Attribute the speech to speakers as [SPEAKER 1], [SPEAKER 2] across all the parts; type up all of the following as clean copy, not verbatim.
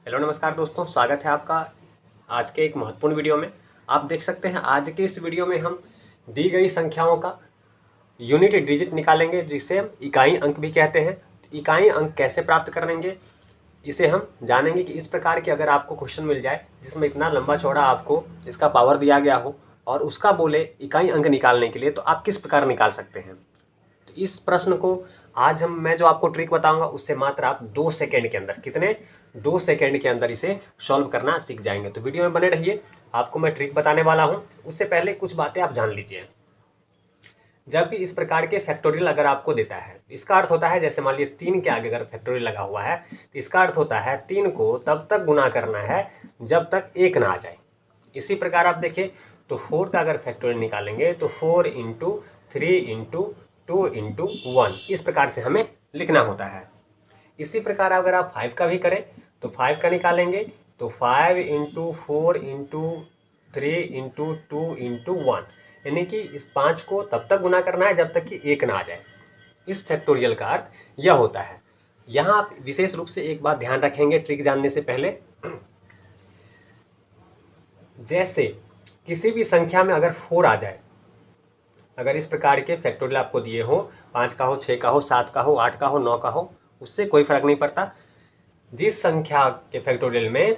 [SPEAKER 1] Hello नमस्कार दोस्तों, स्वागत है आपका आज के एक महत्वपूर्ण वीडियो में। आप देख सकते हैं आज के इस वीडियो में हम दी गई संख्याओं का यूनिट डिजिट निकालेंगे, जिसे हम इकाई अंक भी कहते हैं। इकाई अंक कैसे प्राप्त करेंगे इसे हम जानेंगे कि इस प्रकार के अगर आपको क्वेश्चन मिल जाए जिसमें इतना लंबा चौड़ा आपको इसका पावर दिया गया हो और उसका बोले इकाई अंक निकालने के लिए, तो आप किस प्रकार निकाल सकते हैं। तो इस प्रश्न को आज मैं जो आपको ट्रिक बताऊंगा उससे मात्र आप 2 सेकेंड के अंदर, कितने 2 सेकेंड के अंदर इसे सॉल्व करना सीख जाएंगे। तो वीडियो में बने रहिए, आपको मैं ट्रिक बताने वाला हूं। उससे पहले कुछ बातें आप जान लीजिए। जब भी इस प्रकार के फैक्टोरियल अगर आपको देता है, इसका अर्थ होता है, जैसे मान लीजिए 3 के आगे अगर फैक्टोरियल लगा हुआ है तो इसका अर्थ होता है 3 को तब तक गुना करना है जब तक 1 ना आ जाए। इसी प्रकार आप देखिए तो 4 का अगर फैक्टोरियल निकालेंगे तो 4 इंटू 3 इंटू 2 इंटू 1, इस प्रकार से हमें लिखना होता है। इसी प्रकार अगर आप 5 का भी करें तो 5 का निकालेंगे तो 5 इंटू 4 इंटू 3 इंटू 2 इंटू 1, यानी कि इस 5 को तब तक गुना करना है जब तक कि 1 ना आ जाए। इस फैक्टोरियल का अर्थ यह होता है। यहाँ आप विशेष रूप से एक बात ध्यान रखेंगे ट्रिक जानने से पहले, जैसे किसी भी संख्या में अगर 4 आ जाए, अगर इस प्रकार के फैक्टोरियल आपको दिए हो, 5 का हो, 6 का हो, 7 का हो, 8 का हो, 9 का हो, उससे कोई फर्क नहीं पड़ता। जिस संख्या के फैक्टोरियल में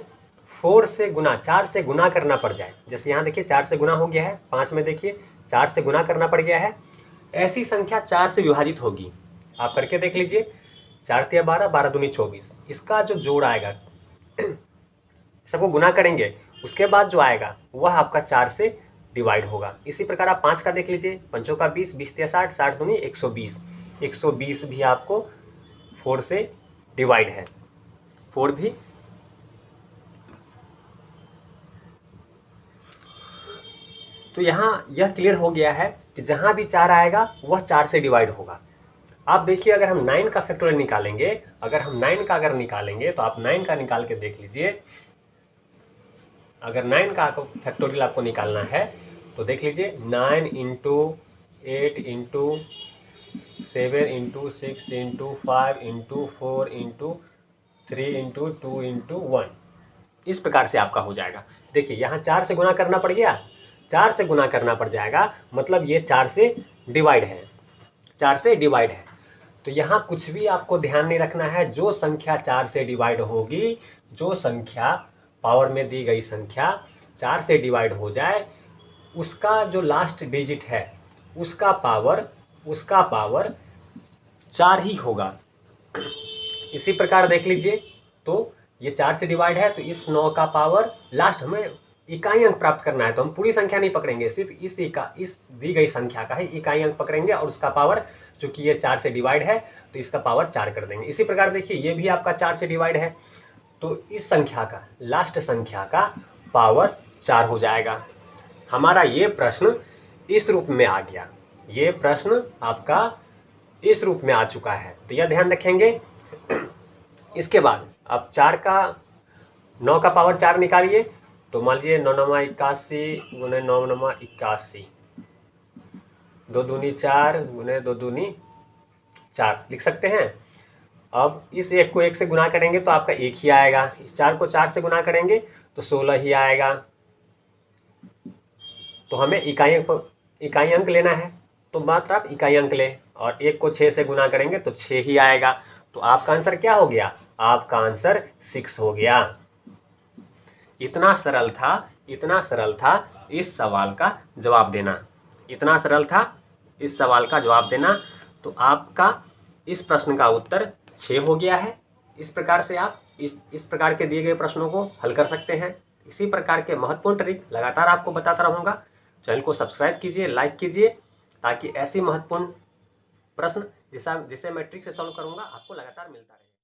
[SPEAKER 1] 4 से गुना, 4 से गुना करना पड़ जाए, जैसे यहाँ देखिए 4 से गुना हो गया है, 5 में देखिए 4 से गुना करना पड़ गया है, ऐसी संख्या 4 से विभाजित होगी। आप करके देख लीजिए, 4 तिया 12, 12 दूनी 24, इसका जो जोड़ आएगा सबको गुना करेंगे, उसके बाद जो आएगा वह आपका 4 से डिवाइड होगा। इसी प्रकार आप 5 का देख लीजिए, 5 का 20, 20 तिया 60, 60 दूनी 120, 120 भी आपको 4 से डिवाइड है, 4 भी। तो यहाँ यह क्लियर हो गया है कि जहां भी 4 आएगा वह 4 से डिवाइड होगा। आप देखिए अगर हम 9 का फैक्टोरियल निकालेंगे, अगर हम 9 का अगर निकालेंगे तो आप 9 का निकाल के देख लीजिए। अगर 9 का फैक्टोरियल आपको निकालना है तो देख लीजिए, 9 into 8 into 7 into 6 into 5 into 4 into 3 into 2 into 1, इस प्रकार से आपका हो जाएगा। देखिए यहाँ 4 से गुना करना पड़ गया, 4 से गुना करना पड़ जाएगा, मतलब ये 4 से डिवाइड है, 4 से डिवाइड है। तो यहाँ कुछ भी आपको ध्यान नहीं रखना है, जो संख्या 4 से डिवाइड होगी, जो संख्या पावर में दी गई संख्या 4 से डिवाइड हो जाए, उसका जो लास्ट डिजिट है उसका पावर 4 ही होगा। इसी प्रकार देख लीजिए, तो ये 4 से डिवाइड है तो इस 9 का पावर लास्ट हमें इकाई अंक प्राप्त करना है, तो हम पूरी संख्या नहीं पकड़ेंगे, सिर्फ इस दी गई संख्या का ही इकाई अंक पकड़ेंगे और उसका पावर, चूंकि ये 4 से डिवाइड है तो इसका पावर 4 कर देंगे। इसी प्रकार देखिए ये भी आपका 4 से डिवाइड है, तो इस संख्या का, लास्ट संख्या का पावर 4 हो जाएगा। हमारा ये प्रश्न इस रूप में आ गया, ये प्रश्न आपका इस रूप में आ चुका है, तो यह ध्यान रखेंगे। इसके बाद अब 9 का पावर 4 निकालिए, तो मान लीजिए 9 नमा 81 गुने 9 नमा 81, 2 दूनी 4 गुने 2 दूनी 4 लिख सकते हैं। अब इस 1 को 1 से गुना करेंगे तो आपका 1 ही आएगा, इस 4 को 4 से गुना करेंगे तो 16 ही आएगा। तो हमें इकाई अंक लेना है, तो मात्र आप इकाई अंक लें, और 1 को 6 से गुना करेंगे तो 6 ही आएगा। तो आपका आंसर क्या हो गया? आपका आंसर 6 हो गया। इतना सरल था इस सवाल का जवाब देना, इतना सरल था इस सवाल का जवाब देना। तो आपका इस प्रश्न का उत्तर 6 हो गया है। इस प्रकार से आप इस प्रकार के दिए गए प्रश्नों को हल कर सकते हैं। इसी प्रकार के महत्वपूर्ण ट्रिक लगातार आपको बताता रहूँगा। चैनल को सब्सक्राइब कीजिए, लाइक कीजिए, ताकि ऐसी महत्वपूर्ण प्रश्न जिसे मैं ट्रिक से सॉल्व करूँगा आपको लगातार मिलता रहे।